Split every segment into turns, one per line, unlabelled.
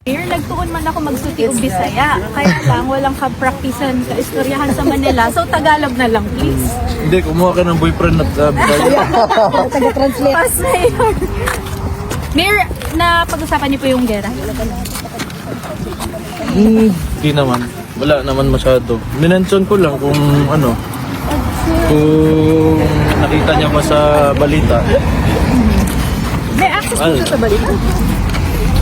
Mayor, nagtuon man ako magsuti og Bisaya. Kaya lang, walang kapraktisan, kaistoryahan sa Manila. So, Tagalog na lang, please.
Hindi, kumuha ka ng boyfriend at
Taga-translate.
Pas, Mayor. Mayor, napag-usapan niyo po yung gera?
Hindi naman. Wala naman masyado. Minention ko lang kung ano, kung nakita niya ba sa balita.
May access po siya sa balita?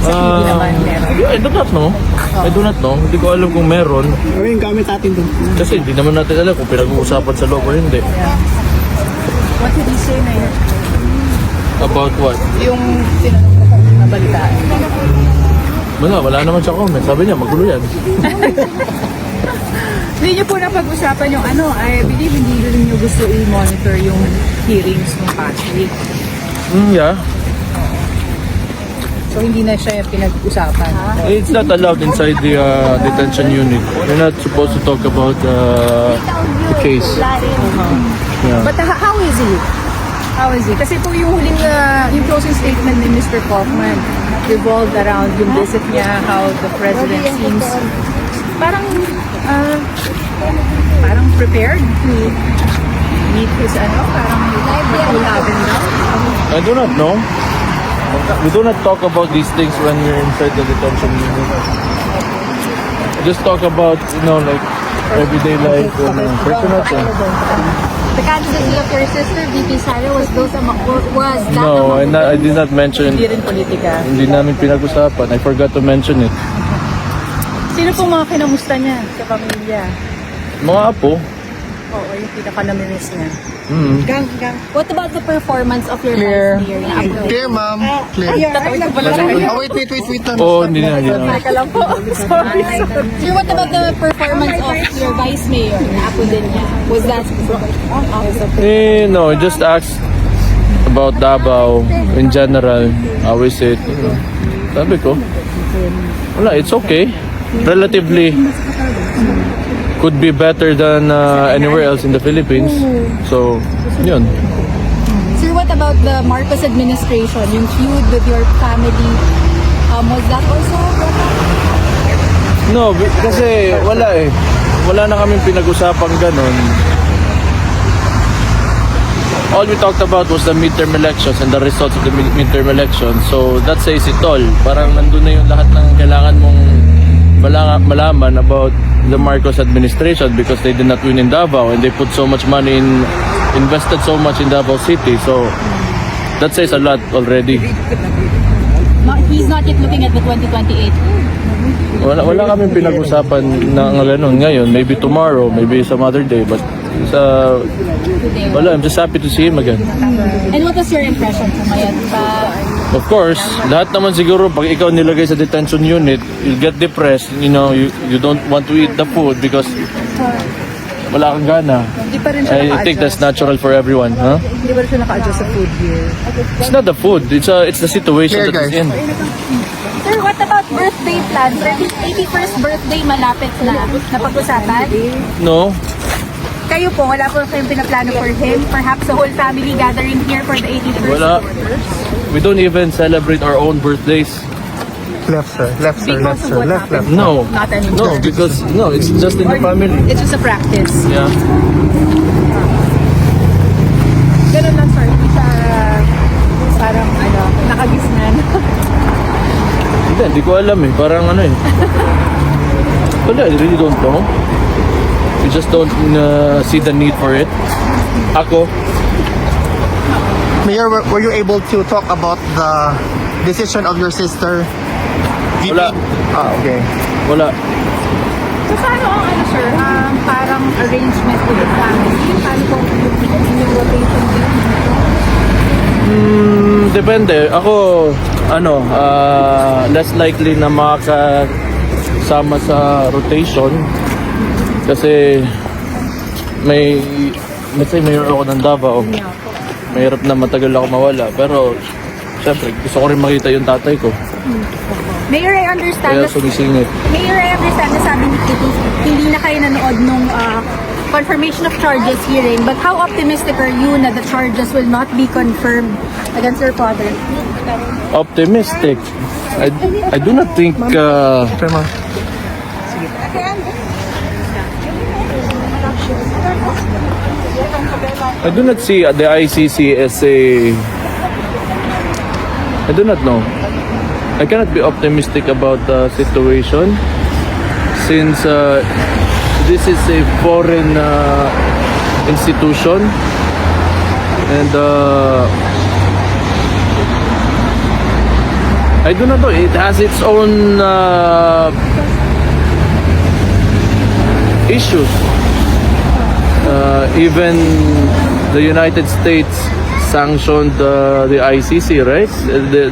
I do not know. I do not know. Hindi ko alam kung meron.
Ano yung gamit natin doon?
Kasi hindi naman natin alam kung pinag-uusapan sa loob o hindi.
What did he say, Mayor?
About what?
Yung tinanong na balitaan.
Wala naman siya comment. Sabi niya, magulo yan.
Hindi niyo po napag-usapan yung ano, I believe hindi rin niyo gusto i-monitor yung hearings ng past week.
Yeah.
So hindi na siya pinag-usapan.
It's not allowed inside the detention unit. You're not supposed to talk about the case. Yeah.
But how is he? How is he? Kasi po yung huling, yung closing statement ni Mr. Kaufman revolved around yung visit niya, how the president seems parang prepared to meet his parang ulabin daw.
I do not know. We do not talk about these things when we're inside the detention unit. Just talk about, like, everyday life and personal things.
The candidacy of your sister, VP Sara, was that
No, I did not mention.
Hindi rin politika.
Hindi namin pinag-usapan. I forgot to mention it.
Sino pong mga kinamusta niya sa pamilya?
Mga apo.
Oo, yung pinaka-namimiss niya.
What about the performance of your vice mayor?
Clear, ma'am. Clear.
Tatawid ko pala siya.
Oh, wait.
Oh, hindi na.
Teka lang po. Sorry.
Sir, what about the performance of your vice mayor na apo din niya? Was that
No, just ask about Davao in general. How is it? Sabi ko, wala, it's okay. Relatively, could be better than anywhere else in the Philippines. So, yun.
Sir, what about the Marcos administration? Yung feud with your family, was that also?
No, kasi wala eh. Wala na kaming pinag-usapang ganun. All we talked about was the midterm elections and the results of the midterm elections. So that says it all. Parang nandun na yung lahat ng kailangan mong malaman about the Marcos administration because they did not win in Davao and they put so much money invested so much in Davao City. So that says a lot already.
He's not yet looking at the 2028.
Wala kaming pinag-usapan na ganun ngayon. Maybe tomorrow, maybe some other day. But wala, I'm just happy to see him again.
And what was your impression po ngayon?
Of course, lahat naman siguro pag ikaw nilagay sa detention unit, you'll get depressed. You don't want to eat the food because wala kang gana.
Hindi pa rin siya
I think that's natural for everyone, huh?
Hindi pa rin siya naka-adjust sa food here.
It's not the food, it's the situation that it's in.
Sir, what about birthday plans? 81st birthday malapit na. Napag-usapan?
No,
Kayo po, wala po kayong pinaplano for him? Perhaps the whole family gathering here for the 81st?
wala. We don't even celebrate our own birthdays.
Left, sir. Left, sir.
Because of what happened?
No,
Not anymore.
no, because it's just in the family.
It's just a practice.
Yeah.
Ganun lang, sir. Hindi siya parang nakagisnan.
Hindi ko alam eh. Parang wala, I really don't know. We just don't see the need for it. Ako,
Mayor, were you able to talk about the decision of your sister?
wala.
Okay.
Wala.
So, paano ang sir? Parang arrangement with the family? Paano po yung rotation din?
Depende. Ako, less likely na makakasama sa rotation. Kasi let's say mayor ako ng Davao. Mahirap na matagal ako mawala. Pero, syempre, gusto ko rin makita yung tatay ko.
Mayor, I understand
Kaya sumisingit.
Mayor, I understand na sabi ni Kitty, hindi na kayo nanood nung
confirmation of charges hearing, but how optimistic are you na the charges will not be confirmed against your father?
Optimistic. I do not think I do not see the ICC as a I do not know. I cannot be optimistic about the situation since this is a foreign institution and I do not know. It has its own issues. Even the United States sanctioned the ICC, right?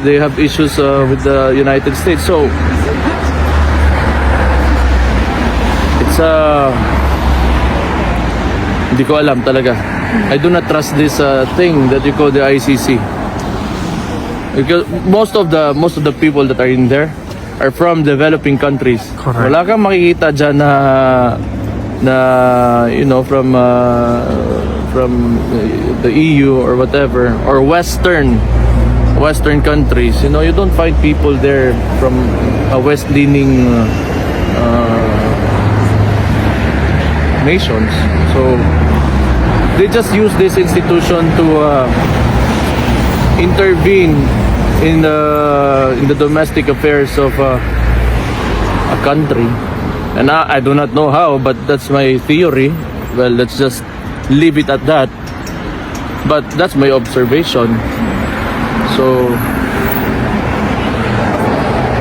They have issues with the United States. So it's hindi ko alam talaga. I do not trust this thing that you call the ICC. Because most of the people that are in there are from developing countries.
Correct.
Wala kang makikita dyan na you know from the EU or whatever or Western countries. You know, you don't find people there from a West-leaning nations. So they just use this institution to intervene in the domestic affairs of a country, and I do not know how, but that's my theory. Well, let's just leave it at that, but that's my observation. So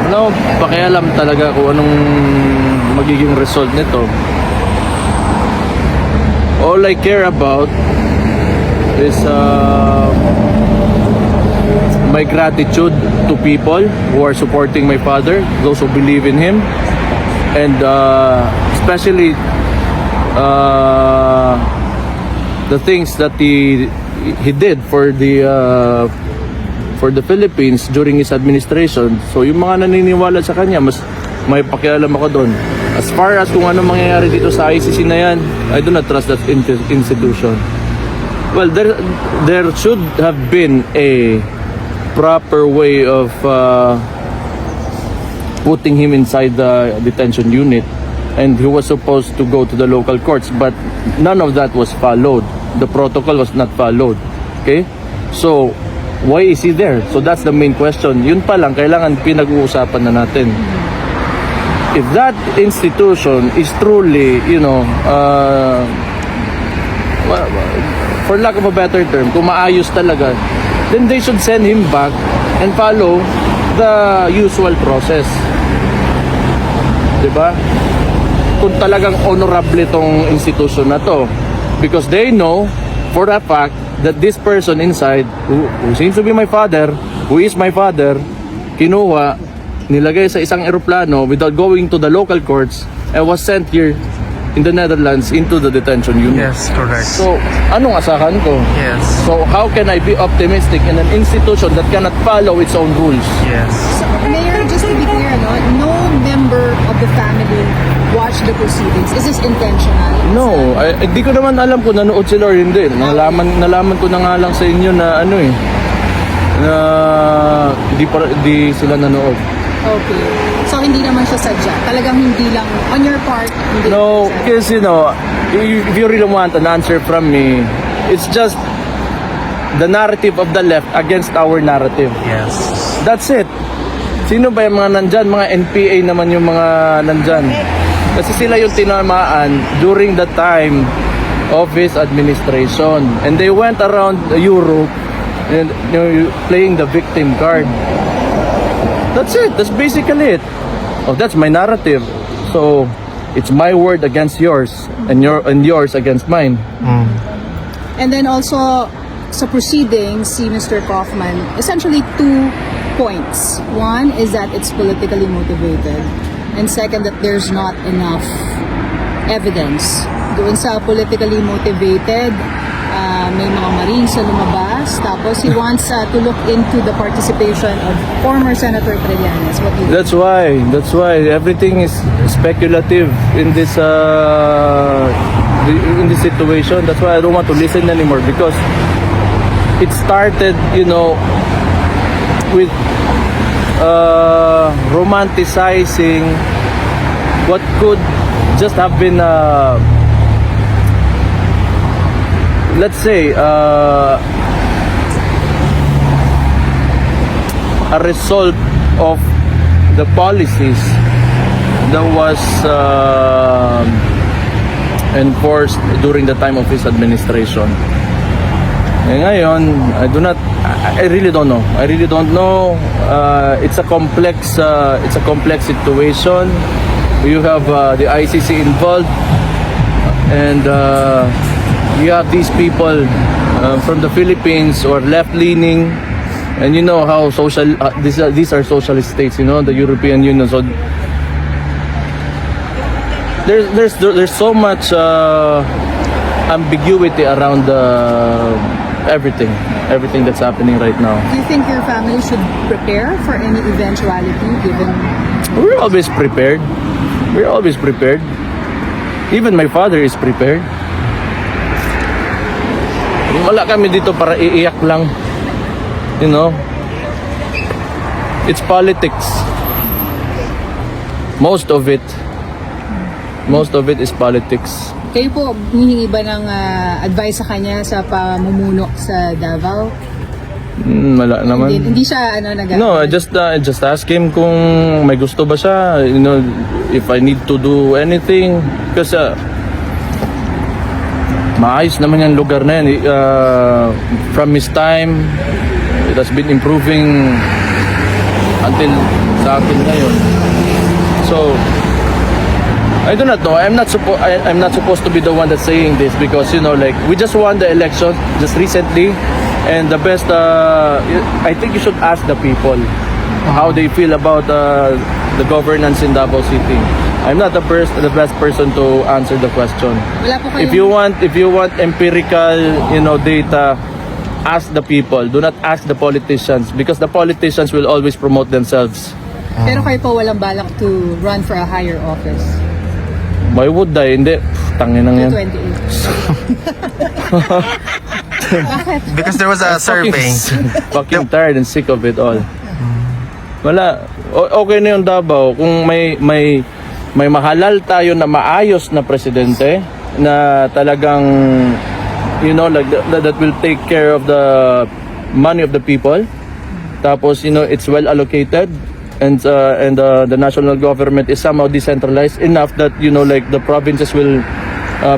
wala akong pakialam talaga kung anong magiging result nito. All I care about is my gratitude to people who are supporting my father, those who believe in him, and especially the things that he did for the Philippines during his administration. So yung mga naniniwala sa kanya, mas may pakialam ako doon. As far as kung ano mangyayari dito sa ICC na yan, I do not trust that institution. Well, there should have been a proper way of putting him inside the detention unit, and he was supposed to go to the local courts, but none of that was followed. The protocol was not followed. Okay? So why is he there? So that's the main question. Yun pa lang, kailangan pinag-uusapan na natin. If that institution is truly, you know, for lack of a better term, kung maayos talaga, then they should send him back and follow the usual process. Diba? Kung talagang honorable tong institution na to. Because they know for a fact that this person inside, who seems to be my father, who is my father, kinuha, nilagay sa isang eroplano without going to the local courts and was sent here in the Netherlands into the detention unit.
Yes, correct.
So, anong asahan ko?
Yes.
So, how can I be optimistic in an institution that cannot follow its own rules?
Yes.
So, Mayor, just to be clear, no member of the family watched the proceedings. Is this intentional?
No, hindi ko naman alam kung nanood sila or hindi. Nalaman ko na nga lang sa inyo na na hindi sila nanood.
Okay. So, hindi naman siya sadya. Talagang hindi lang, on your part, hindi
No,
sadya.
because if you really want an answer from me, it's just the narrative of the left against our narrative.
Yes.
That's it. Sino ba yung mga nandyan? Mga NPA naman yung mga nandyan. Kasi sila yung tinamaan during the time of his administration. And they went around Europe and playing the victim card. That's it. That's basically it. Oh, that's my narrative. So it's my word against yours, and yours against mine.
And then also, sa proceedings, si Mr. Kaufman, essentially 2 points. One is that it's politically motivated. And second, that there's not enough evidence. Doon sa politically motivated, may mga Marines na lumabas. Tapos he wants to look into the participation of former Senator Trillanes. What do you
That's why everything is speculative in this in this situation. That's why I don't want to listen anymore, because it started, you know, with romanticizing what could just have been, let's say, a result of the policies that was enforced during the time of his administration. Eh ngayon, I really don't know. I really don't know. It's a complex situation. You have the ICC involved, and you have these people from the Philippines who are left-leaning, and you know how these are socialist states, you know, the European Union. So there's so much ambiguity around everything that's happening right now.
Do you think your family should prepare for any eventuality given?
We're always prepared. We're always prepared. Even my father is prepared. Wala kami dito para iiyak lang. You know? It's politics. Most of it is politics.
Kayo po, hihingi ba ng advice sa kanya sa pamumuno sa Davao?
Wala naman.
Hindi siya
No, I just ask him kung may gusto ba siya, you know, if I need to do anything, kasi maayos naman yung lugar na yan. From his time, it has been improving until sa akin ngayon. So I do not know. I'm not supposed to be the one that's saying this, because you know, like, we just won the election just recently, and the best. I think you should ask the people how they feel about the governance in Davao City. I'm not the best person to answer the question.
Wala po kayong-
If you want empirical, you know, data, ask the people. Do not ask the politicians, because the politicians will always promote themselves.
Pero kayo po walang balak to run for a higher office.
Why would I? Hindi. Tangin lang yan.
28. Bakit?
Because there was a survey.
Fucking tired and sick of it all. Wala. Okay na yung Davao kung may mahalal tayo na maayos na presidente na talagang, you know, like that will take care of the money of the people. Tapos, you know, it's well allocated, and the national government is somehow decentralized enough that, you know, like, the provinces will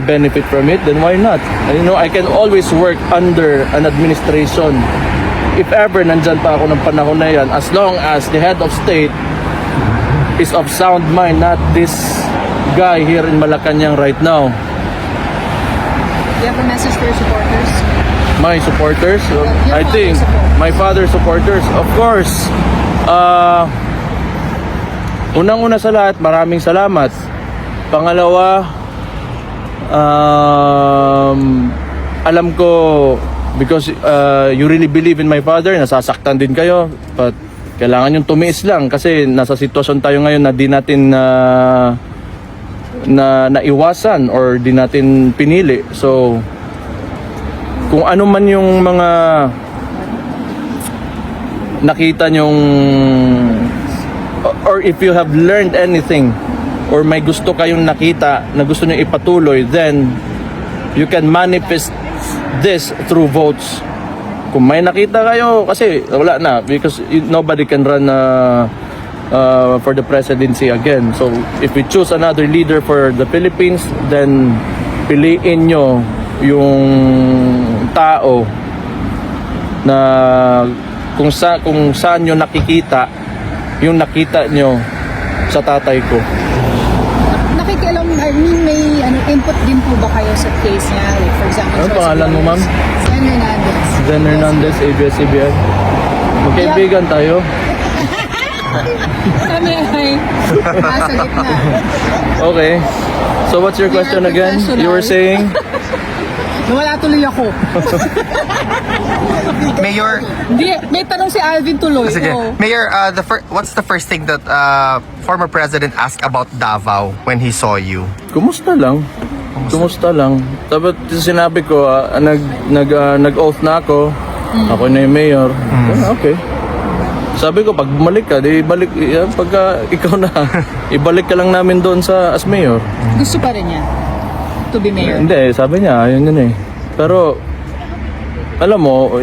benefit from it. Then why not? And, you know, I can always work under an administration if ever nandyan pa ako ng panahon na yan, as long as the head of state is of sound mind, not this guy here in Malacanang right now.
Do you have a message for your supporters?
My supporters,
Your
I think
father's supporters.
my father's supporters, of course. Unang-una sa lahat, maraming salamat. Pangalawa, alam ko, because you really believe in my father, nasasaktan din kayo, but kailangan yung tumiis lang, kasi nasa sitwasyon tayo ngayon na di natin naiwasan or di natin pinili. So kung ano man yung mga nakita nyong, or if you have learned anything, or may gusto kayong nakita na gusto nyo ipatuloy, then you can manifest this through votes. Kung may nakita kayo, kasi wala na, because nobody can run for the presidency again. So if we choose another leader for the Philippines, then piliin nyo yung tao na kung saan nyo nakikita yung nakita nyo sa tatay ko.
Nakikialam, I mean, may input din po ba kayo sa case niya? Like, for example,
Ano pangalan mo, ma'am?
Zen Hernandez.
Zen Hernandez, ABS-CBN. Magkaibigan tayo.
Kami ay nasa gitna.
Okay. So what's your
We are
question again? You were
professional.
saying?
Nawala tuloy ako.
Mayor,
Hindi, may tanong si Alvin tuloy.
sige.
Oo.
Mayor, what's the first thing that former president asked about Davao when he saw you?
Kumusta lang? Kumusta lang. Tapos sinabi ko, nag-oath na ako. Ako na yung mayor. Okay. Sabi ko, pag bumalik ka, di balik, pagka ikaw na, ibalik ka lang namin doon as mayor.
Gusto pa rin niya to be mayor?
Hindi, sabi niya, ayun yun eh. Pero, alam mo,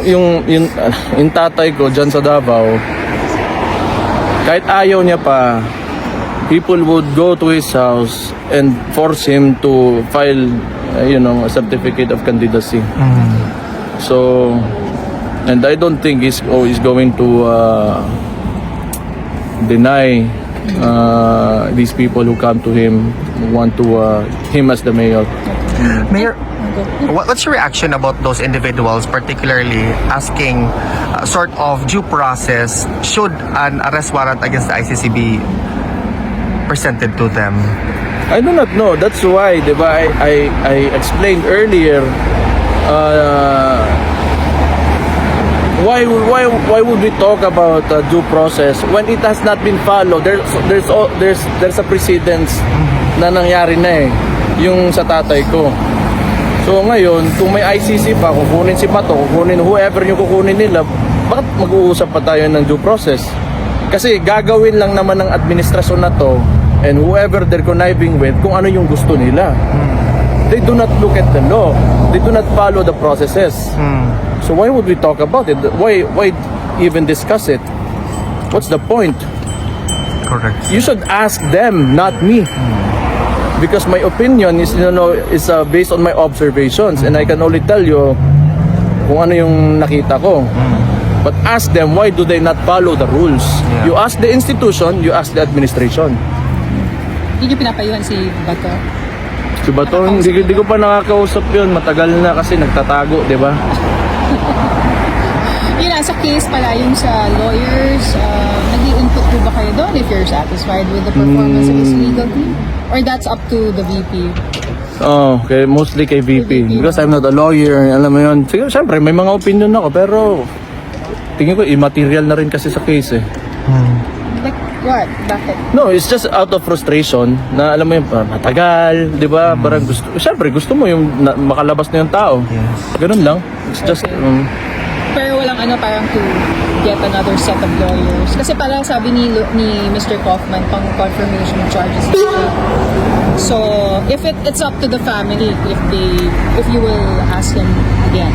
yung tatay ko dyan sa Davao, kahit ayaw niya pa, people would go to his house and force him to file, a certificate of candidacy. So, and I don't think he's going to deny these people who come to him, who want to him as the mayor.
Mayor, what's your reaction about those individuals, particularly asking sort of due process? Should an arrest warrant against the ICC be presented to them?
I do not know. That's why, di ba, I explained earlier, why would we talk about due process when it has not been followed? There's a precedence na nangyari na eh, yung sa tatay ko. So ngayon, kung may ICC pa, kukunin si Bato, kukunin whoever yung kukunin nila, bakit mag-uusap pa tayo ng due process? Kasi gagawin lang naman ng administrasyon na to and whoever they're conniving with kung ano yung gusto nila. They do not look at the law. They do not follow the processes. So why would we talk about it? Why even discuss it? What's the point?
Correct.
You should ask them, not me. Because my opinion is based on my observations and I can only tell you kung ano yung nakita ko. But ask them, why do they not follow the rules?
Yeah.
You ask the institution, you ask the administration.
Hindi niyo pinapayuhan si Bato?
Si Bato, hindi ko pa nakakausap yun. Matagal na kasi nagtatago, di ba?
Yun, sa case pala, yung sa lawyers, nag-i-input po ba kayo doon if you're satisfied with the performance of his legal team? Or that's up to the VP?
Oh, mostly kay VP. Because I'm not a lawyer, alam mo yun. Siguro, syempre, may mga opinion ako, pero tingin ko, immaterial na rin kasi sa case eh.
Like what? Bakit?
No, it's just out of frustration na alam mo yun, matagal, di ba? Parang syempre, gusto mo yung makalabas na yung tao.
Yes.
Ganun lang. It's just,
Pero walang parang to get another set of lawyers. Kasi pala sabi ni Mr. Kaufman, pang confirmation of charges. So, if it's up to the family if you will ask him again.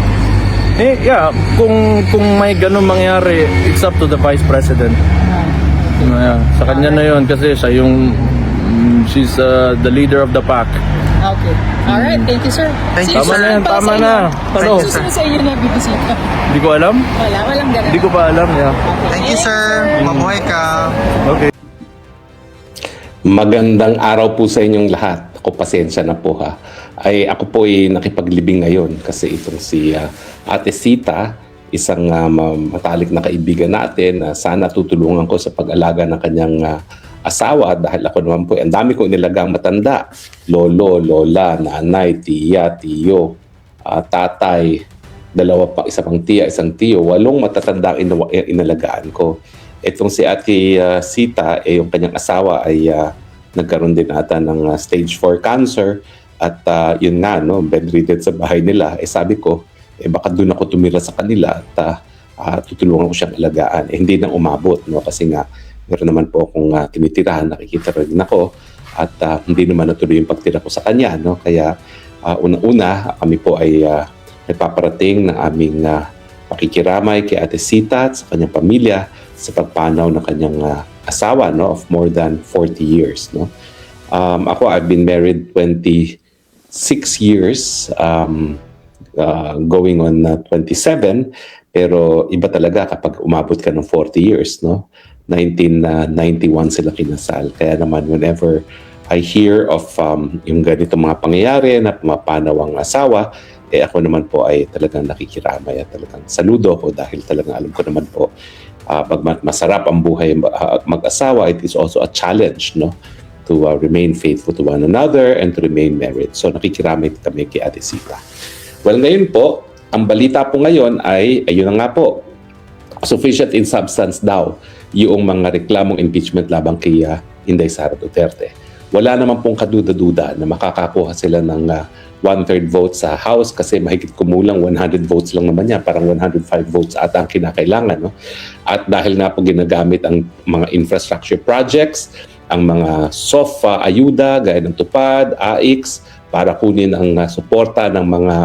yeah, kung may ganun mangyari, it's up to the Vice President. Yeah, sa kanya na yun kasi siya she's the leader of the pack.
Okay. Alright, thank you, sir.
Thank you,
Tama
sir.
na yan,
Para
tama
sa
na.
inyo.
Ano?
Susunod sa inyo na bibisita.
Hindi ko alam?
Walang ganun.
Hindi ko pa alam, yeah.
Thank you, sir. Mabuhay ka.
Okay.
Magandang araw po sa inyong lahat. Ako, pasensya na po ha. Ako po ay nakipaglibing ngayon kasi itong si Ate Sita, isang matalik na kaibigan natin, sana tutulungan ko sa pag-alaga ng kanyang asawa dahil ako naman po, ang dami kong nilagang matanda. Lolo, lola, nanay, tiya, tiyo, tatay, isa pang tiya, isang tiyo, 8 matatanda inalagaan ko. Itong si Ate Sita, yung kanyang asawa ay nagkaroon din ata ng stage 4 cancer at yun nga, bedridden sa bahay nila. Sabi ko, baka doon ako tumira sa kanila at tutulungan ko siyang alagaan. Hindi na umabot, kasi nga, meron naman po akong tinitirahan, nakikita rin ako at hindi naman natuloy yung pagtira ko sa kanya. Kaya una-una, kami po ay nagpaparating ng aming pakikiramay kay Ate Sita at sa kanyang pamilya sa pagpanaw ng kanyang asawa of more than 40 years. Ako, I've been married 26 years, going on 27, pero iba talaga kapag umabot ka ng 40 years. 1991 sila kinasal. Kaya naman whenever I hear of yung ganito mga pangyayari na pumapanaw ang asawa, ako naman po ay talagang nakikiramay at talagang saludo ko dahil talagang alam ko naman po pag masarap ang buhay mag-asawa, it is also a challenge to remain faithful to one another and to remain married. So nakikiramay kami kay Ate Sita. Well, ngayon po, ang balita po ngayon ay, ayun na nga po, sufficient in substance daw yung mga reklamong impeachment labang kay Inday Sara Duterte. wala naman pong kaduda-duda na makakakuha sila ng 1/3 vote sa House kasi mahigit kumulang 100 votes lang naman yan. Parang 105 votes ata ang kinakailangan. No? At dahil na po ginagamit ang mga infrastructure projects, ang mga soft ayuda gaya ng TUPAD, AIX, para kunin ang suporta ng mga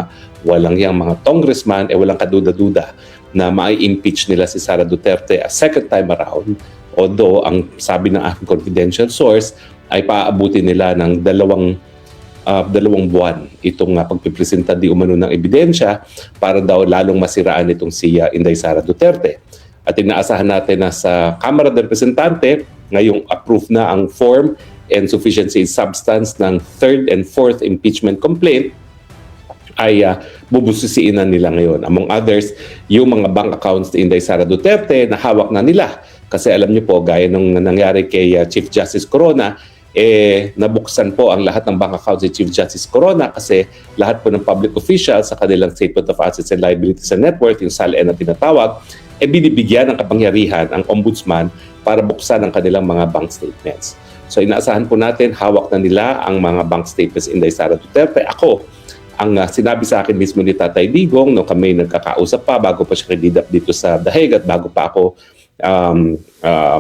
walang yang mga congressman, walang kaduda-duda na mai-impeach nila si Sara Duterte a second time around. Although, ang sabi ng aking confidential source ay paaabuti nila ng dalawang buwan itong pagpipresenta di umano ng ebidensya para daw lalong masiraan itong si Inday Sara Duterte. At inaasahan natin na sa Kamara ng Representante, ngayong approve na ang form and sufficiency substance ng third and fourth impeachment complaint, ay bubusisiin na nila ngayon. Among others, yung mga bank accounts ni Inday Sara Duterte na hawak na nila. Kasi alam niyo po, gaya nung nangyari kay Chief Justice Corona, nabuksan po ang lahat ng bank accounts ni Chief Justice Corona kasi lahat po ng public officials sa kanilang Statement of Assets and Liabilities and Net Worth, yung SALN na tinatawag, binibigyan ng kapangyarihan ang ombudsman para buksan ang kanilang mga bank statements. So inaasahan po natin, hawak na nila ang mga bank statements Inday Sara Duterte. Ako, ang sinabi sa akin mismo ni Tatay Digong nung kami nagkakausap pa bago pa siya kandidat dito sa Dahig at bago pa ako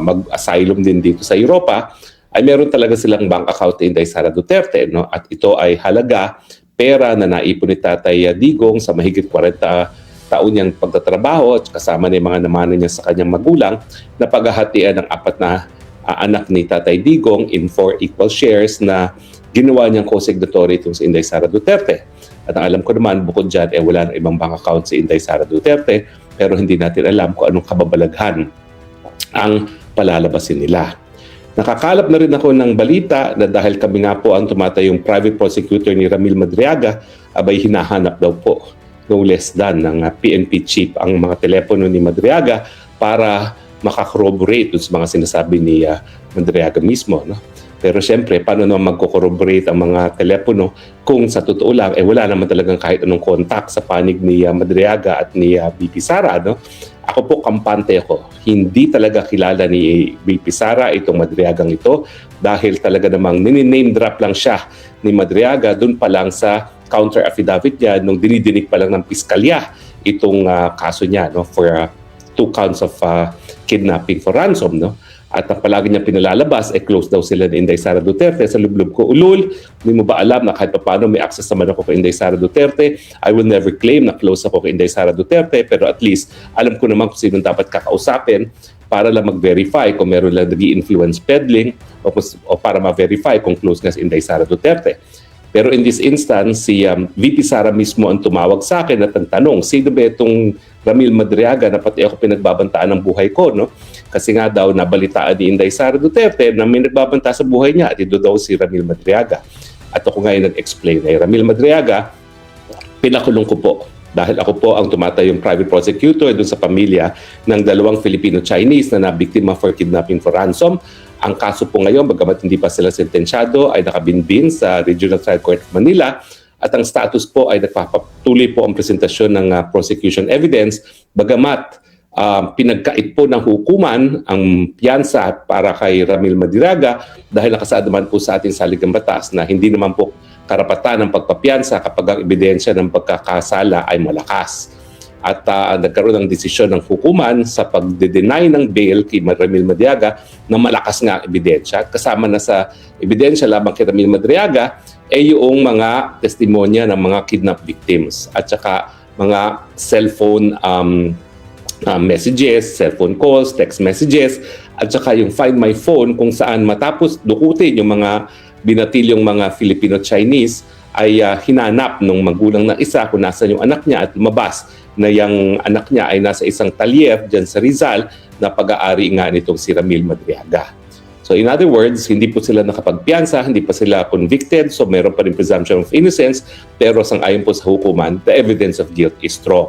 mag-asylum din dito sa Europa, ay meron talaga silang bank account ni Inday Sara Duterte. No? At ito ay halaga, pera na naipon ni Tatay Digong sa mahigit 40 taon niyang pagtatrabaho at kasama ni mga namana niya sa kanyang magulang na paghahatian ng 4 na anak ni Tatay Digong in 4 equal shares na ginawa niyang co-signatory itong si Inday Sara Duterte. At ang alam ko naman, bukod dyan, wala ng ibang bank account si Inday Sara Duterte, pero hindi natin alam kung anong kababalaghan ang palalabasin nila. Nakakalap na rin ako ng balita na dahil kami nga po ang tumatayong private prosecutor ni Ramil Madriaga, abay hinahanap daw po no less than ng PNP chief ang mga telepono ni Madriaga para makakorroborate sa mga sinasabi ni Madriaga mismo. No? Pero siyempre, paano naman magko-corroborate ang mga telepono kung sa totoo lang, wala naman talagang kahit anong contact sa panig ni Madriaga at ni VP Sara. No? Ako po, kampante ako. Hindi talaga kilala ni VP Sara itong Madriagang ito dahil talaga namang name drop lang siya ni Madriaga doon pa lang sa counter affidavit niya nung dinidinig pa lang ng piskalya itong kaso niya for 2 counts of kidnapping for ransom. No? At ang palagi niya pinalalabas, close daw sila ni Inday Sara Duterte. Sa lublob ko, ulul, hindi mo ba alam na kahit paano may access naman ako kay Inday Sara Duterte? I will never claim na close ako kay Inday Sara Duterte, pero at least alam ko naman kung sino dapat kakausapin para lang mag-verify kung meron lang nag-i-influence peddling o para ma-verify kung close nga si Inday Sara Duterte. Pero in this instance, si VP Sara mismo ang tumawag sa akin at ang tanong, sino ba itong Ramil Madriaga na pati ako pinagbabantaan ng buhay ko, no? Kasi nga daw nabalitaan ni Inday Sara Duterte na may nagbabanta sa buhay niya at ito daw si Ramil Madriaga. At ako ngayon nag-explain na Ramil Madriaga, pinakulong ko po dahil ako po ang tumatayong private prosecutor doon sa pamilya ng 2 Filipino-Chinese na nabiktima for kidnapping for ransom. Ang kaso po ngayon, bagamat hindi pa sila sentensyado, ay nakabinbin sa Regional Trial Court of Manila at ang status po ay nagpapatuloy po ang presentasyon ng prosecution evidence bagamat pinagkait po ng hukuman ang piyansa para kay Ramil Madriaga dahil nakasaad naman po sa ating saligang batas na hindi naman po karapatan ng pagpapiyansa kapag ang ebidensya ng pagkakasala ay malakas. At nagkaroon ng desisyon ng hukuman sa pagde-deny ng bail kay Ramil Madriaga na malakas nga ebidensya. At kasama na sa ebidensya labang kay Ramil Madriaga yung mga testimonya ng mga kidnap victims at saka mga cellphone messages, cellphone calls, text messages at saka yung Find My Phone kung saan matapos dukutin yung mga binatilyong mga Filipino-Chinese ay hinanap ng magulang ng isa kung nasan yung anak niya at lumabas na yung anak niya ay nasa isang talyer dyan sa Rizal na pag-aari nga nitong si Ramil Madriaga. So in other words, hindi po sila nakapagpiyansa, hindi pa sila convicted, so meron pa rin presumption of innocence, pero sang-ayon po sa hukuman, the evidence of guilt is strong.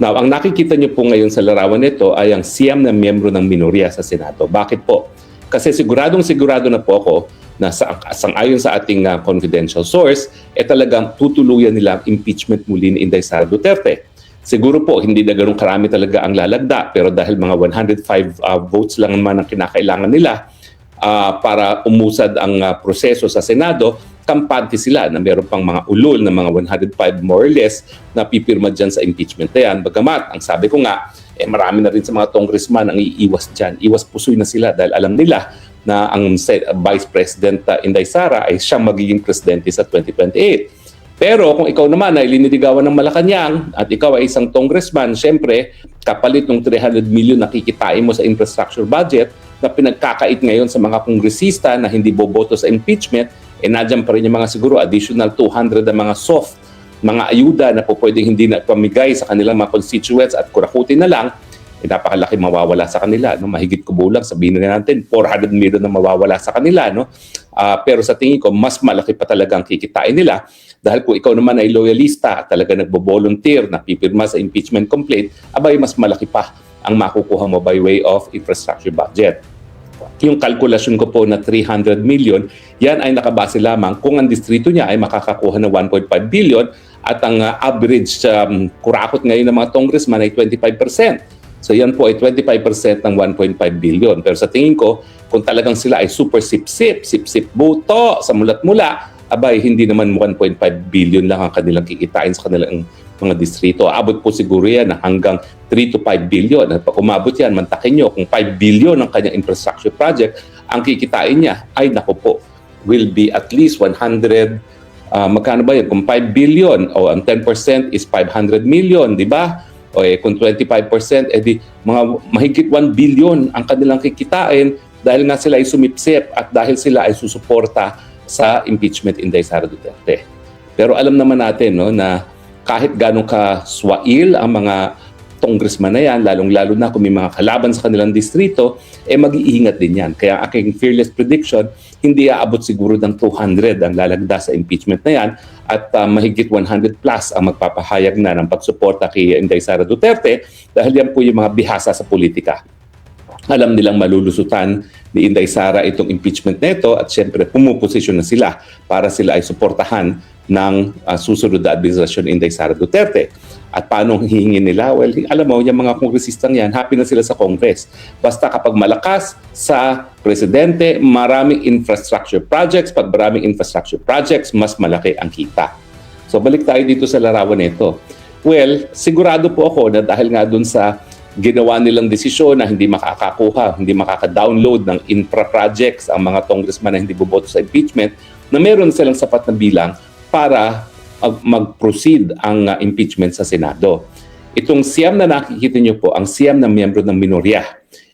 Now, ang nakikita niyo po ngayon sa larawan nito ay ang siyam na miyembro ng minorya sa Senado. Bakit po? Kasi sigurado na po ako na sang-ayon sa ating confidential source, talagang tutuluyan nila ang impeachment muli ni Inday Sara Duterte. Siguro po, hindi na ganun karami talaga ang lalagda, pero dahil mga 105 votes lang naman ang kinakailangan nila, para umusad ang proseso sa Senado, kampante sila na meron pang mga ulol na mga 105 more or less na pipirma dyan sa impeachment na yan. Bagamat, ang sabi ko nga, marami na rin sa mga congressman ang iiwas dyan. Iwas pusoy na sila dahil alam nila na ang Vice President Inday Sara ay siyang magiging presidente sa 2028. Pero kung ikaw naman ay liniligawan ng Malacanang at ikaw ay isang congressman, syempre, kapalit ng 300 million na kikitain mo sa infrastructure budget na pinagkakait ngayon sa mga kongresista na hindi boboto sa impeachment, nadyan pa rin yung mga siguro additional 200 na mga soft, mga ayuda na po pwedeng hindi na pamigay sa kanilang mga constituents at kurakutin na lang, napakalaki mawawala sa kanila. No? Mahigit kubulang, sabihin na natin, 400 million na mawawala sa kanila. No? Pero sa tingin ko, mas malaki pa talaga ang kikitain nila. Dahil kung ikaw naman ay loyalista at talaga nagbo-volunteer na pipirma sa impeachment complaint, abay mas malaki pa ang makukuha mo by way of infrastructure budget. Yung kalkulasyon ko po na 300 million, yan ay nakabase lamang kung ang distrito niya ay makakakuha ng 1.5 billion at ang average kurakot ngayon ng mga congressman ay 25%. So yan po ay 25% ng 1.5 billion. Pero sa tingin ko, kung talagang sila ay super sip-sip boto sa mulat-mula, abay hindi naman 1.5 billion lang ang kanilang kikitain sa kanilang mga distrito. Abot po siguro yan hanggang 3 to 5 billion. At pag umabot yan, mantakin nyo, kung 5 billion ang kanyang infrastructure project, ang kikitain niya ay naku po, will be at least 100, magkano ba yan? Kung 5 billion, o ang 10% is 500 million, di ba? O kung 25%, edi mga mahigit 1 billion ang kanilang kikitain dahil nga sila ay sumipsip at dahil sila ay susuporta sa impeachment Inday Sara Duterte. Pero alam naman natin no, na kahit ganong kaswail ang mga congressman na yan, lalong-lalo na kung may mga kalaban sa kanilang distrito, mag-iingat din yan. Kaya aking fearless prediction, hindi aabot siguro ng 200 ang lalagda sa impeachment na yan at mahigit 100 plus ang magpapahayag na ng pagsuporta kay Inday Sara Duterte dahil yan po yung mga bihasa sa politika. Alam nilang malulusutan ni Inday Sara itong impeachment nito at syempre pumuposisyon na sila para sila ay suportahan ng susunod na administrasyon Inday Sara Duterte. At paano hihingin nila? Well, alam mo, yung mga kongresistang yan, happy na sila sa Congress. Basta kapag malakas sa presidente, maraming infrastructure projects. Pag maraming infrastructure projects, mas malaki ang kita. So balik tayo dito sa larawan nito. Well, sigurado po ako na dahil nga dun sa ginawa nilang desisyon na hindi makakakuha, hindi makaka-download ng infra projects ang mga congressman na hindi boboto sa impeachment, na meron silang sapat na bilang para mag-proceed ang impeachment sa Senado. Itong siyam na nakikita nyo po, ang siyam na miyembro ng minorya.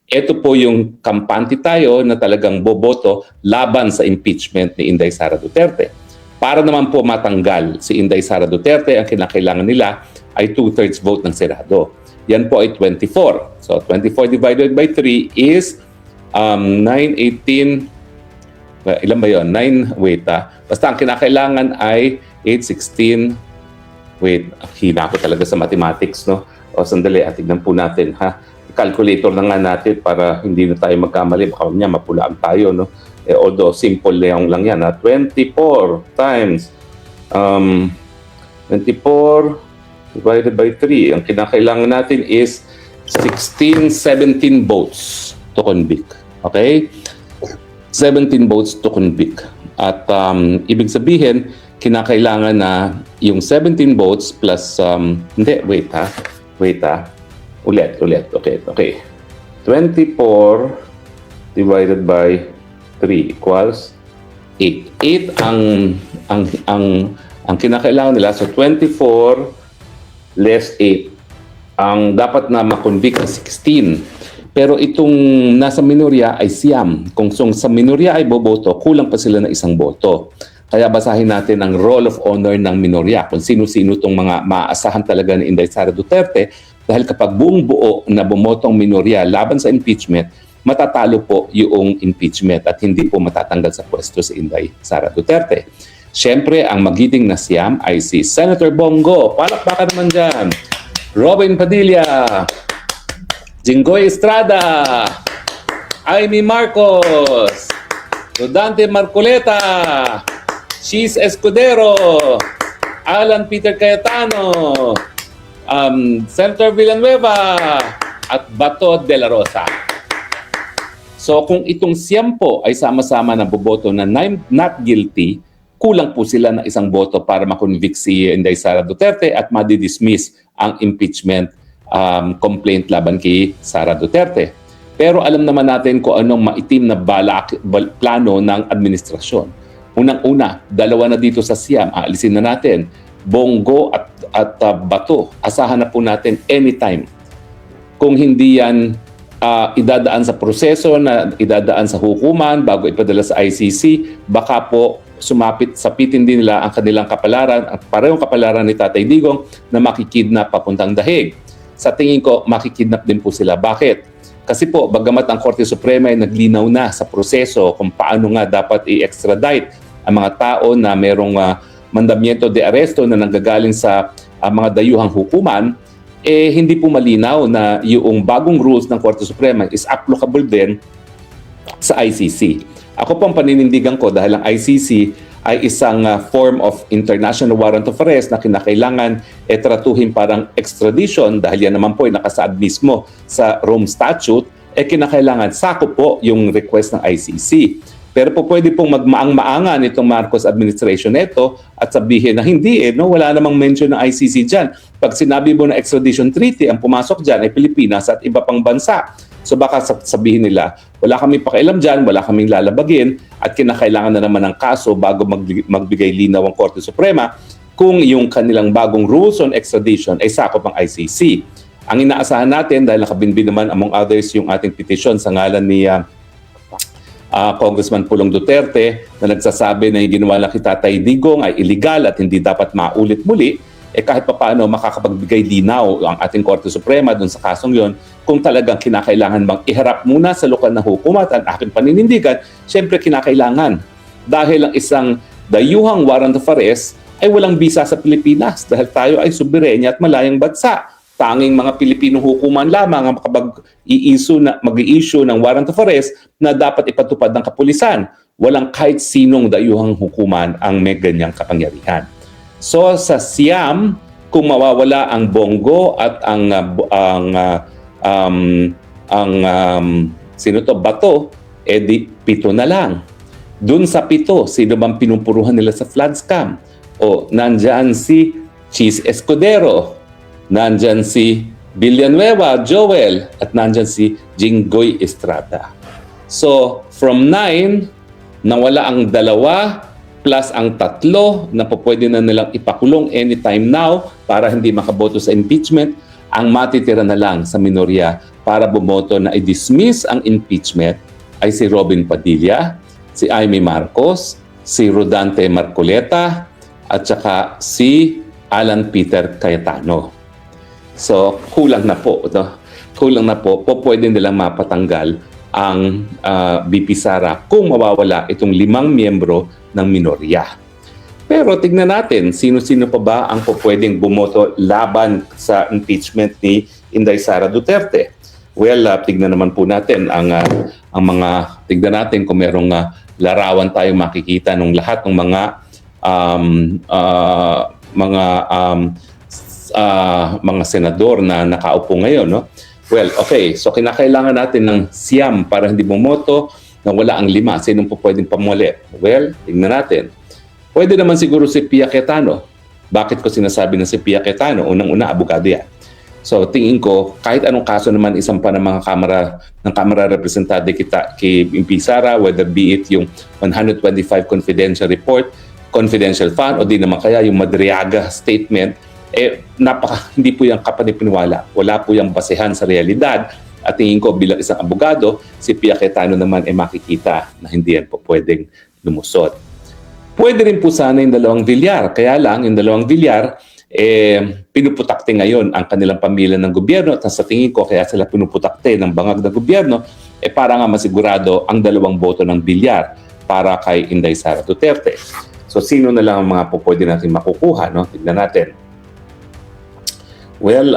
Ito po yung kampante tayo na talagang boboto laban sa impeachment ni Inday Sara Duterte. Para naman po matanggal si Inday Sara Duterte, ang kinakailangan nila ay 2/3 vote ng Senado. Yan po ay 24. So 24 divided by 3 is 9, 18, ilan ba yun? 9, wait basta ang kinakailangan ay 8, 16, wait, hina ako talaga sa mathematics, no? O sandali, tignan po natin, ha? Calculator na nga natin para hindi na tayo magkamali, baka niya mapulaan tayo, no? Although simple lang yan, ha? 24 times 24 divided by 3. Ang kinakailangan natin is 16, 17 votes to convict. Okay? 17 votes to convict. At ibig sabihin, kinakailangan na yung 17 votes plus, hindi, wait ha. Ulit. Okay. 24 divided by 3 equals 8. 8 ang kinakailangan nila. So 24 less 8. Ang dapat na makonvict ay 16. Pero itong nasa minorya ay siyam. Kung sa minorya ay boboto, kulang pa sila ng isang boto. Kaya basahin natin ang roll of honor ng minorya. Kung sino-sino itong mga maaasahan talaga ni Inday Sara Duterte. Dahil kapag buong buo na bumotong minorya laban sa impeachment, matatalo po yung impeachment at hindi po matatanggal sa pwesto si Inday Sara Duterte. Siyempre, ang magiting na siyam ay si Senator Bongo. Palakpakan naman dyan. Robin Padilla. Jinggoy Estrada. Amy Marcos. Rodante Marcoleta. Cheese Escudero. Alan Peter Cayetano. Senator Villanueva. At Bato de la Rosa. So kung itong siyam po ay sama-sama na boboto na not guilty, kulang po sila ng isang boto para makonvict si Inday Sara Duterte at madidismiss ang impeachment complaint laban kay Sara Duterte. Pero alam naman natin kung anong maitim na plano ng administrasyon. Unang-una, dalawa na dito sa siyam, aalisin na natin, Bongo at Bato. Asahan na po natin anytime. Kung hindi yan idadaan sa proseso, na idadaan sa hukuman bago ipadala sa ICC, baka po sapitin din nila ang kanilang kapalaran, ang parehong kapalaran ni Tatay Digong na makikidnap papuntang dahig. Sa tingin ko, makikidnap din po sila. Bakit? Kasi po, bagamat ang Korte Suprema ay naglinaw na sa proseso kung paano nga dapat i-extradite ang mga tao na merong mandamiento de arresto na nanggagaling sa mga dayuhang hukuman, hindi po malinaw na yung bagong rules ng Korte Suprema is applicable din sa ICC. Ako po ang paninindigan ko dahil ang ICC ay isang form of international warrant of arrest na kinakailangan tratuhin parang extradition dahil yan naman po ay nakasaad mismo sa Rome Statute, kinakailangan sakop po yung request ng ICC. Pero po pwede pong magmaang-maangan itong Marcos administration nito at sabihin na hindi wala namang mention ng ICC dyan. Pag sinabi mo na extradition treaty, ang pumasok dyan ay Pilipinas at iba pang bansa. So baka sabihin nila, wala kaming pakialam dyan, wala kaming lalabagin at kinakailangan na naman ng kaso bago magbigay linaw ang Korte Suprema kung yung kanilang bagong rules on extradition ay sakop ang ICC. Ang inaasahan natin dahil nakabinbin naman among others yung ating petition sa ngalan ni Congressman Pulong Duterte na nagsasabi na yung ginawa na kay Tatay Digong ay illegal at hindi dapat maulit muli, kahit papaano makakapagbigay linaw ang ating Korte Suprema doon sa kasong yon kung talagang kinakailangan bang iharap muna sa lokal na hukumat. Ang aking paninindigan, syempre kinakailangan dahil ang isang dayuhang warrant of arrest ay walang bisa sa Pilipinas dahil tayo ay soberenya at malayang bansa. Tanging mga Pilipinong hukuman lamang ang mag-i-issue ng warrant of arrest na dapat ipatupad ng kapulisan. Walang kahit sinong dayuhang hukuman ang may ganyang kapangyarihan. So sa Siam, kung mawawala ang Bongo at Bato, di 7 na lang. Dun sa 7, sino bang pinupuruhan nila sa flood scam? Nandyan si Cheese Escudero, nandyan si Villanueva, Joel, at nandyan si Jinggoy Estrada. So, from 9, nawala ang 2 plus ang 3 na pwede na nilang ipakulong anytime now para hindi makaboto sa impeachment. Ang matitira na lang sa minorya para bumoto na i-dismiss ang impeachment ay si Robin Padilla, si Amy Marcos, si Rodante Marcoleta, at saka si Alan Peter Cayetano. So, kulang na po. Kulang na po. Pwede nilang mapatanggal ang BP Sara kung mawawala itong 5 miyembro ng minorya. Pero tignan natin, sino-sino pa ba ang pwedeng bumoto laban sa impeachment ni Inday Sara Duterte? Well, tignan naman po natin ang tignan natin kung merong larawan tayong makikita ng lahat ng mga senador na nakaupo ngayon, no? Well, okay. So kinakailangan natin ng siyam para hindi bumoto na wala ang 5. Sinong po pwedeng pamuli? Well, tingnan natin. Pwede naman siguro si Pia Cayetano. Bakit ko sinasabi na si Pia Cayetano? Unang-una, abogado yan. So tingin ko, kahit anong kaso naman isang pa ng mga Kamara Representante kay MP Sara, whether be it yung 125 confidential report, confidential fund, o di naman kaya yung Madriaga statement, hindi po yung kapanipiniwala. Wala po yung basehan sa realidad. At tingin ko bilang isang abogado, si Pia Cayetano naman makikita na hindi yan po pwedeng lumusot. Pwede rin po sana yung 2 Villar. Kaya lang, yung 2 Villar, pinuputakte ngayon ang kanilang pamilya ng gobyerno. At sa tingin ko, kaya sila pinuputakte ng bangag ng gobyerno, para nga masigurado ang 2 boto ng Villar para kay Inday Sara Duterte. So, sino na lang ang mga pwede natin makukuha? No? Tignan natin. Well,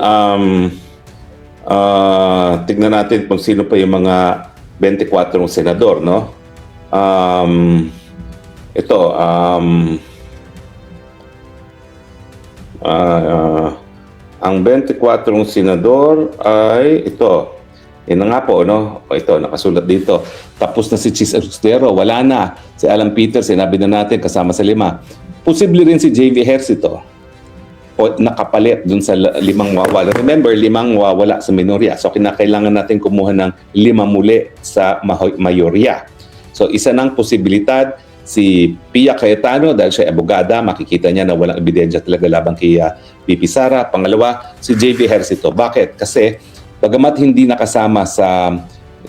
tignan natin kung sino pa yung mga 24 senador, no? Ang 24 senador ay ito. Yan na nga po, no? O ito, nakasulat dito. Tapos na si Chis Escudero, wala na. Si Alan Peters, sinabi na natin, kasama sa 5. Posible rin si JV Ejercito o nakapalit dun sa 5 mawawala. Remember, 5 mawawala sa minorya. So, kinakailangan natin kumuha ng 5 muli sa mayorya. So, isa ng posibilidad, si Pia Cayetano, dahil siya abogada, makikita niya na walang ebidensya talaga labang kay VP Sara. Pangalawa, si JV Ejercito. Bakit? Kasi bagamat hindi nakasama sa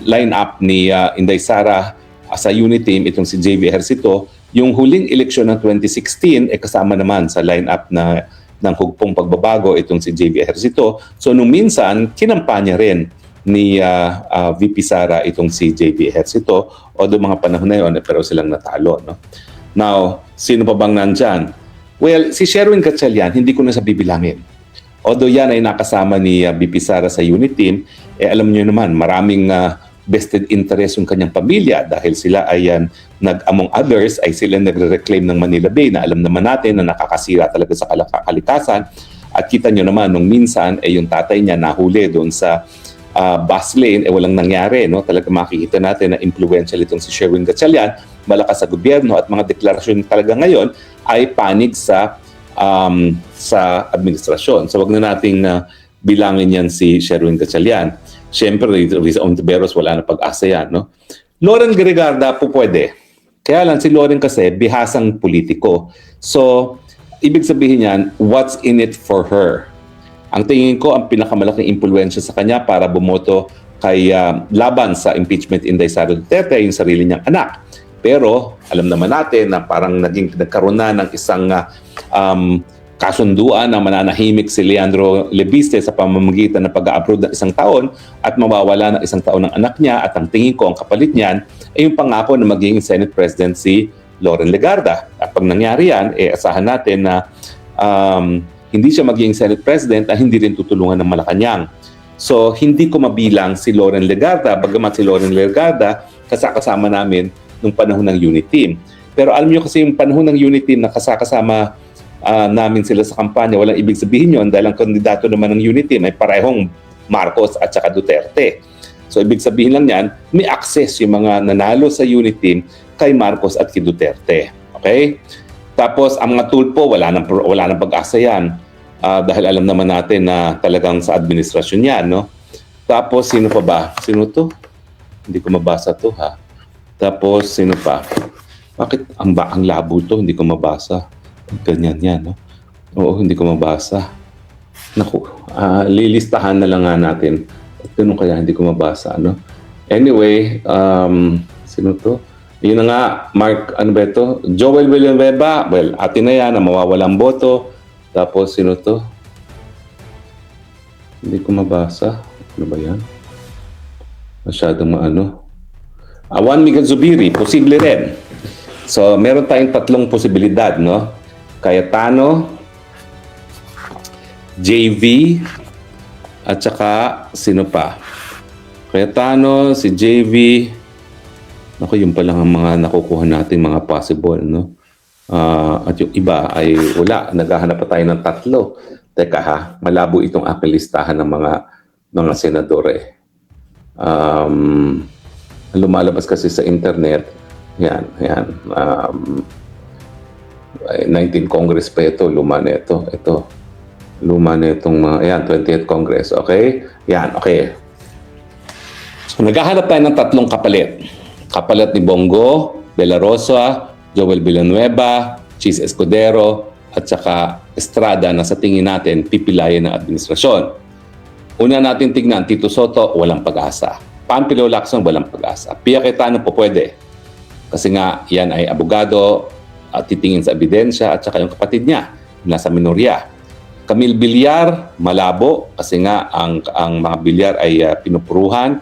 line-up ni Inday Sara sa unit team itong si JV Ejercito, yung huling eleksyon ng 2016 kasama naman sa line-up ng hugpong pagbabago itong si JV Ejercito. So nung minsan, kinampanya rin ni VP Sara itong si JV Ejercito, although mga panahon na yun, pero silang natalo. No? Now, sino pa bang nandyan? Well, si Sherwin Gatchalian, hindi ko na sa bibilangin. Although yan ay nakasama ni VP Sara sa unit team, alam niyo naman, maraming vested interest yung kanyang pamilya dahil sila ay among others, ay sila nagre-reclaim ng Manila Bay na alam naman natin na nakakasira talaga sa kalikasan. At kita nyo naman, nung minsan, yung tatay niya nahuli doon sa bus lane, walang nangyari. No? Talaga makikita natin na influential itong si Sherwin Gatchalian, malakas sa gobyerno at mga deklarasyon talaga ngayon ay panig sa administrasyon. So wag na nating bilangin yan si Sherwin Gatchalian. Siyempre, Risa Ontiveros, wala na pag-asa yan. No? Loren Gregarda po pwede. Kaya lang si Loren kasi bihasang politiko. So, ibig sabihin yan, what's in it for her? Ang tingin ko, ang pinakamalaking impluwensya sa kanya para bumoto kay laban sa impeachment Inday Sara Duterte, yung sarili niyang anak. Pero alam naman natin na parang nagkaroon na ng isang kasunduan na mananahimik si Leandro Lebiste sa pamamagitan ng pag-a-approve ng 1 taon at mawawala ng 1 taon ng anak niya, at ang tingin ko ang kapalit niyan ay yung pangako na magiging Senate President si Loren Legarda. At pag nangyari yan, asahan natin na hindi siya magiging Senate President at hindi rin tutulungan ng Malacanang. So hindi ko mabilang si Loren Legarda, bagamat si Loren Legarda kasama namin nung panahon ng unit team. Pero alam niyo kasi yung panahon ng unit team na kasama namin sila sa kampanya, walang ibig sabihin yun dahil ang kandidato naman ng unit team ay parehong Marcos at saka Duterte. So ibig sabihin lang yan, may access yung mga nanalo sa unit team kay Marcos at kay Duterte. Okay? Tapos ang mga tulpo, wala nang pag-asa yan dahil alam naman natin na talagang sa administrasyon yan. No? Tapos sino pa ba? Sino to? Hindi ko mabasa to ha. Tapos sino pa? Bakit ang labo to? Hindi ko mabasa. Ganyan yan, no? Oo, hindi ko mabasa. Naku, lilistahan na lang nga natin. Ganun kaya hindi ko mabasa, ano? Anyway, sino to? Yun na nga, Mark, ano ba ito? Joel Villanueva, well, atin na yan, na mawawalang boto. Tapos, sino to? Hindi ko mabasa. Ano ba yan? Masyadong maano. Juan Miguel Zubiri, posible rin. So, meron tayong 3 posibilidad, no? Cayetano, JV, at saka sino pa? Cayetano, si JV. Naku, yun pa lang ang mga nakukuha natin mga possible, no? At yung iba ay wala. Naghahanap pa tayo ng 3. Teka ha, malabo itong aking listahan ng mga senador eh. Lumalabas kasi sa internet. Yan. 19th Congress pa ito, luma na ito. Luma na itong mga, ayan, 20th Congress, okay? Yan, okay. So, naghahanap tayo ng 3 kapalit. Kapalit ni Bongo, Bella Rosa, Joel Villanueva, Chis Escudero, at saka Estrada na sa tingin natin pipilayan ng administrasyon. Una natin tignan, Tito Soto, walang pag-asa. Pampilo Lacson, walang pag-asa. Pia Cayetano po pwede. Kasi nga, yan ay abogado, at titingin sa ebidensya, at saka yung kapatid niya, nasa minorya. Camille Villar, malabo, kasi nga ang mga Villar ay pinupuruhan.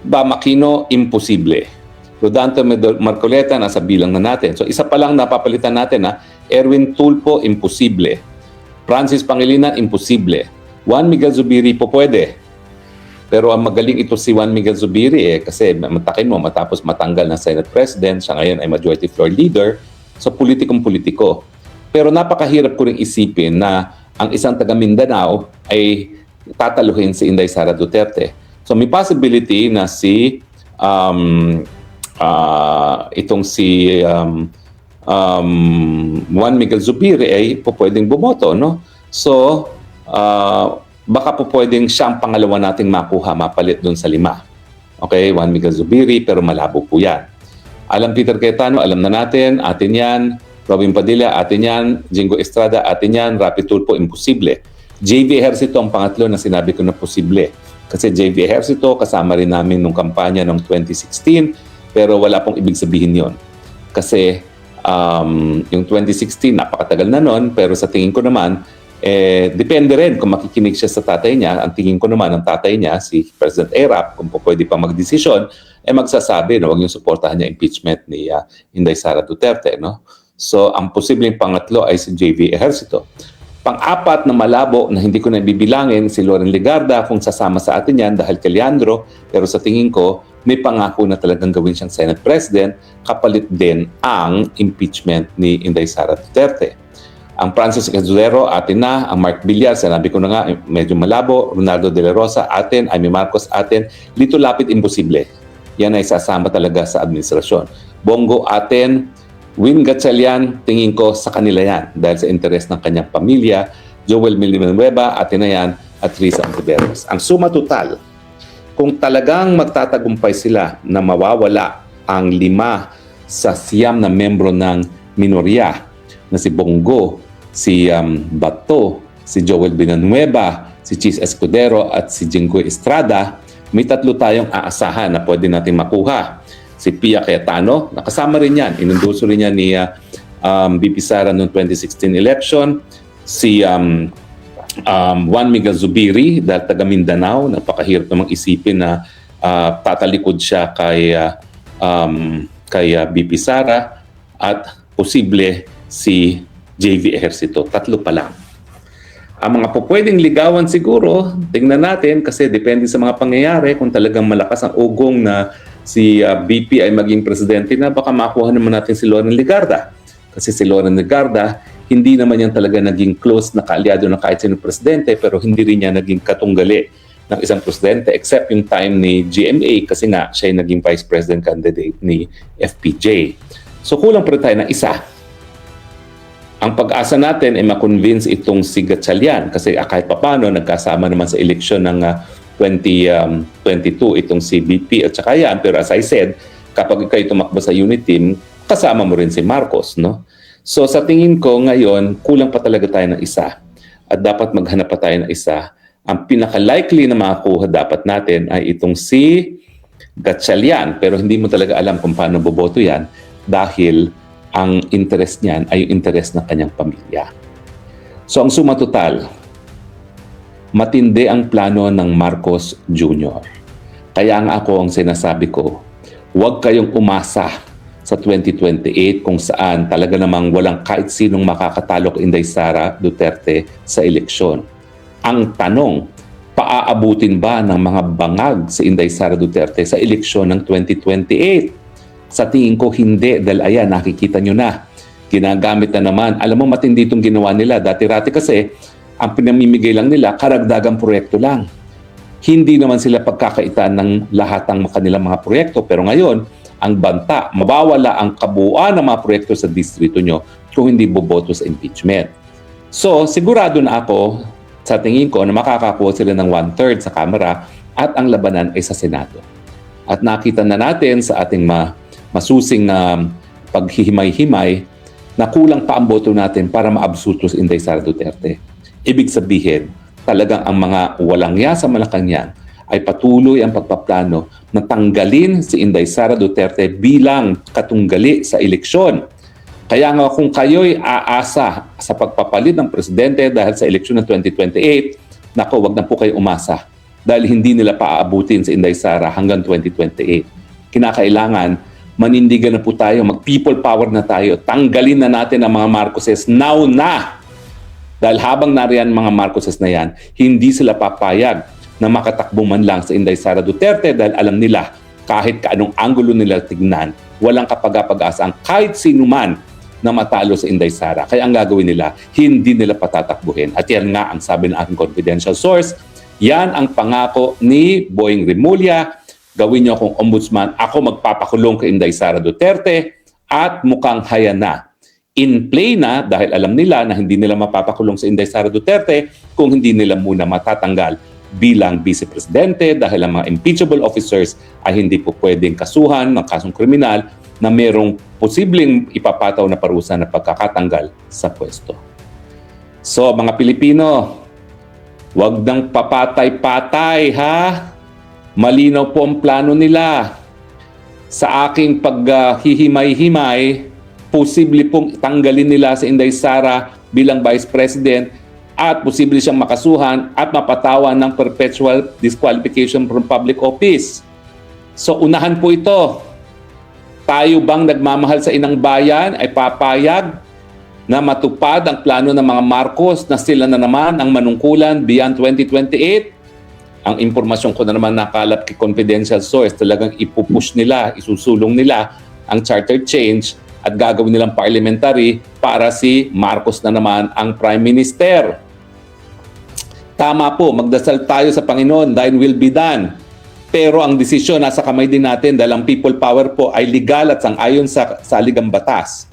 Makino, imposible. Rodante Marcoleta, nasa bilang na natin. So isa pa lang napapalitan natin na Erwin Tulfo, imposible. Francis Pangilinan, imposible. Juan Miguel Zubiri po pwede. Pero ang magaling ito si Juan Miguel Zubiri kasi matakin mo matapos matanggal na Senate President, siya ngayon ay Majority Floor Leader. So, politikong-politiko. Pero napakahirap ko rin isipin na ang isang taga Mindanao ay tataluhin si Inday Sara Duterte. So, So may possibility na itong si Juan Miguel Zubiri ay pwedeng bumoto, no? So baka pwedeng siya ang pangalawa nating makuha, mapalit doon sa 5. Okay, Juan Miguel Zubiri, pero malabo po yan. Alam Peter Cayetano, alam na natin, atin yan. Robin Padilla, atin yan. Jingo Estrada, atin yan. Rapi Tulfo, imposible. JV Ejercito ang pangatlo na sinabi ko na posible. Kasi JV Ejercito, kasama rin namin nung kampanya noong 2016, pero wala pong ibig sabihin yon. Kasi yung 2016, napakatagal na nun, pero sa tingin ko naman, depende rin kung makikinig siya sa tatay niya. Ang tingin ko naman ng tatay niya, si President Erap, kung pwede pa magdesisyon, magsasabi na huwag yung suportahan niya impeachment ni Inday Sara Duterte. No? So, ang posibleng pangatlo ay si JV Ejercito. Pang-apat na malabo na hindi ko na bibilangin, si Loren Legarda, kung sasama sa atin yan dahil kay Leandro, pero sa tingin ko, may pangako na talagang gawin siyang Senate President, kapalit din ang impeachment ni Inday Sara Duterte. Ang Francis Cazulero, atin na. Ang Mark Villar, sinabi ko na nga, medyo malabo. Ronaldo De La Rosa, atin. Amy Marcos, atin. Lito Lapid, imposible. Yan ay sasama talaga sa administrasyon. Bongo, atin. Win Gatchalian, tingin ko sa kanila yan dahil sa interes ng kanyang pamilya. Joel Villanueva, atin na yan. At Risa Ontiveros. Ang suma total, kung talagang magtatagumpay sila na mawawala ang 5 sa 9 na membro ng minorya na si Bongo, si Bato, si Joel Villanueva, si Chis Escudero at si Jingoy Estrada, may 3 tayong aasahan na pwede natin makuha. Si Pia Cayetano, nakasama rin yan. Inunduso rin yan ni BP Sara noong 2016 election. Si Juan Miguel Zubiri, dahil taga Mindanao, napakahirap namang isipin na tatalikod siya kay BP Sara, at posible si JV Ejercito. 3 pa lang. Ang mga pwedeng ligawan siguro, tingnan natin kasi depende sa mga pangyayari. Kung talagang malakas ang ugong na si BP ay maging presidente na, baka makuha naman natin si Loren Legarda. Kasi si Loren Legarda, hindi naman yan talaga naging close na kaalyado ng kahit sino presidente, pero hindi rin niya naging katunggali ng isang presidente except yung time ni GMA kasi nga siya yung naging vice president candidate ni FPJ. So kulang pa rin tayo ng isa. Ang pag-asa natin ay ma-convince itong si Gatchalian kasi kahit papano nagkasama naman sa eleksyon ng 2022 itong si BP at saka yan. Pero as I said, kapag kayo tumakbo sa unit team, kasama mo rin si Marcos, no? So sa tingin ko ngayon, kulang pa talaga tayo ng isa at dapat maghanap pa tayo ng isa. Ang pinaka-likely na makakuha dapat natin ay itong si Gatchalian, pero hindi mo talaga alam kung paano boboto yan dahil ang interest niyan ay yung interest ng kanyang pamilya. So ang suma total, matindi ang plano ng Marcos Jr. Kaya nga ako ang sinasabi ko, huwag kayong umasa sa 2028 kung saan talaga namang walang kahit sinong makakatalo kay Inday Sara Duterte sa eleksyon. Ang tanong, paaabutin ba ng mga bangag si Inday Sara Duterte sa eleksyon ng 2028? Sa tingin ko hindi, dahil ayan, nakikita nyo na. Ginagamit na naman. Alam mo, matindi itong ginawa nila. Dati-rati kasi, ang pinamimigay lang nila, karagdagang proyekto lang. Hindi naman sila pagkakaitan ng lahat ng kanilang mga proyekto. Pero ngayon, ang banta, mabawala ang kabuuan ng mga proyekto sa distrito nyo kung hindi boboto sa impeachment. So, sigurado na ako, sa tingin ko, na makakakuha sila ng 1/3 sa Kamara at ang labanan ay sa Senado. At nakita na natin sa ating masusing paghihimay-himay na kulang pa ang boto natin para maabsuto si Inday Sara Duterte. Ibig sabihin, talagang ang mga walang ya sa Malacanang ay patuloy ang pagpaplano na tanggalin si Inday Sara Duterte bilang katunggali sa eleksyon. Kaya nga kung kayo'y aasa sa pagpapalit ng presidente dahil sa eleksyon ng 2028, nako, wag na po kayo umasa dahil hindi nila paaabutin si Inday Sara hanggang 2028. Kinakailangan manindigan na po tayo, mag-people power na tayo, tanggalin na natin ang mga Marcoses now na. Dahil habang nariyan mga Marcoses na yan, hindi sila papayag na makatakbo man lang sa Inday Sara Duterte dahil alam nila kahit kaanong anggulo nila tignan, walang kapag-asa ang kahit sino man na matalo sa Inday Sara. Kaya ang gagawin nila, hindi nila patatakbuhin. At yan nga ang sabi ng aking confidential source, Yan ang pangako ni Boying Rimulya. Gawin niyo akong ombudsman, ako magpapakulong kay Inday Sara Duterte, at mukhang haya na. In play na dahil alam nila na hindi nila mapapakulong si Inday Sara Duterte kung hindi nila muna matatanggal bilang Vice Presidente dahil ang mga impeachable officers ay hindi po pwedeng kasuhan ng kasong kriminal na merong posibleng ipapataw na parusa na pagkakatanggal sa pwesto. So mga Pilipino, wag nang papatay-patay ha. Malinaw po ang plano nila. Sa aking paghihimay-himay, posible pong tanggalin nila si Inday Sara bilang Vice President at posible siyang makasuhan at mapatawan ng perpetual disqualification from public office. So unahan po ito. Tayo bang nagmamahal sa inang bayan ay papayag na matupad ang plano ng mga Marcos na sila na naman ang manungkulan beyond 2028? Ang impormasyon ko na naman nakalap kay confidential source, talagang ipupush nila, isusulong nila ang charter change at gagawin nilang parliamentary para si Marcos na naman ang Prime Minister. Tama po, magdasal tayo sa Panginoon, thine will be done. Pero ang desisyon nasa kamay din natin dahil ang people power po ay legal at sang-ayon sa saligang batas.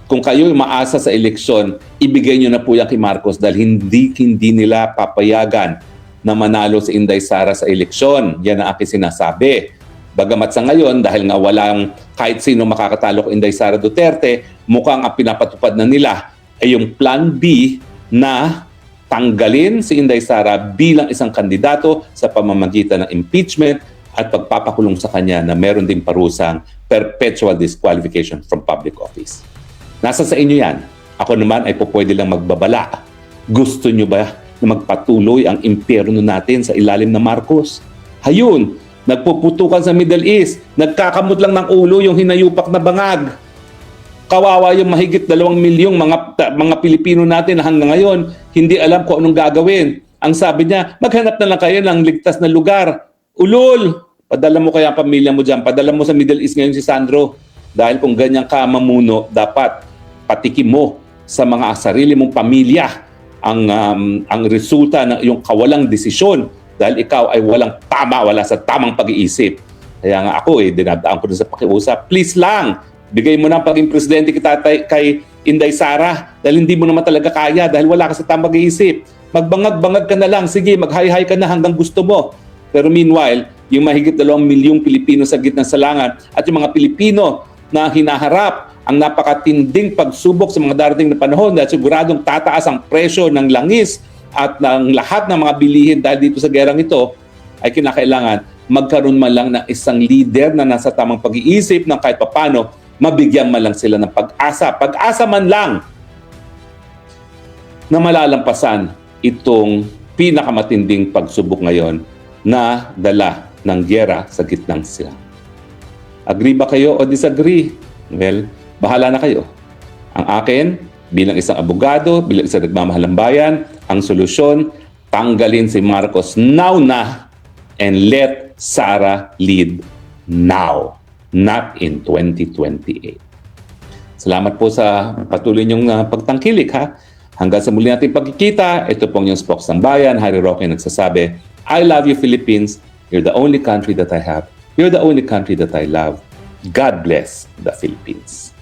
Kung kayo umaasa sa eleksyon, ibigay nyo na po yan kay Marcos dahil hindi nila papayagan na manalo si Inday Sara sa eleksyon. Yan ang aking sinasabi. Bagamat sa ngayon, dahil nga walang kahit sino makakatalo kay Inday Sara Duterte, mukhang ang pinapatupad na nila ay yung Plan B na tanggalin si Inday Sara bilang isang kandidato sa pamamagitan ng impeachment at pagpapakulong sa kanya na meron din parusang perpetual disqualification from public office. Nasa sa inyo yan. Ako naman ay pwede lang magbabala. Gusto nyo ba na magpatuloy ang impyerno natin sa ilalim ng Marcos? Hayun, nagpuputukan sa Middle East, nagkakamot lang ng ulo yung hinayupak na bangag. Kawawa yung mahigit 2 milyong mga Pilipino natin na hanggang ngayon hindi alam kung anong gagawin. Ang sabi niya, maghanap na lang kayo ng ligtas na lugar. Ulol! Padala mo kaya ang pamilya mo dyan, padala mo sa Middle East ngayon si Sandro. Dahil kung ganyan ka mamuno, dapat patikim mo sa mga sarili mong pamilya ang resulta ng iyong kawalang desisyon dahil ikaw ay wala sa tamang pag-iisip. Kaya nga ako dinadaan ko sa pakiusap, please lang, bigay mo na ang paging presidente kita kay Inday Sara dahil hindi mo naman talaga kaya dahil wala ka sa tamang pag-iisip. Magbangag-bangag ka na lang, sige, mag-hi-hi ka na hanggang gusto mo. Pero meanwhile, yung mahigit 2 milyong Pilipino sa gitnang salangan at yung mga Pilipino na hinaharap ang napakatinding pagsubok sa mga darating na panahon dahil siguradong tataas ang presyo ng langis at ng lahat ng mga bilihin dahil dito sa gerang ito, ay kinakailangan magkaroon man lang ng isang leader na nasa tamang pag-iisip ng kahit papano mabigyan man lang sila ng pag-asa. Pag-asa man lang na malalampasan itong pinakamatinding pagsubok ngayon na dala ng giyera sa gitnang sila. Agree ba kayo o disagree? Well, bahala na kayo. Ang akin, bilang isang abogado, bilang isang nagmamahalang bayan, ang solusyon, tanggalin si Marcos now na and let Sara lead now, not in 2028. Salamat po sa patuloy niyong pagtangkilik ha. Hanggang sa muli natin pagkikita, ito pong yung Spokes ng Bayan, Harry Roque nagsasabi, I love you Philippines, you're the only country that I have, you're the only country that I love. God bless the Philippines.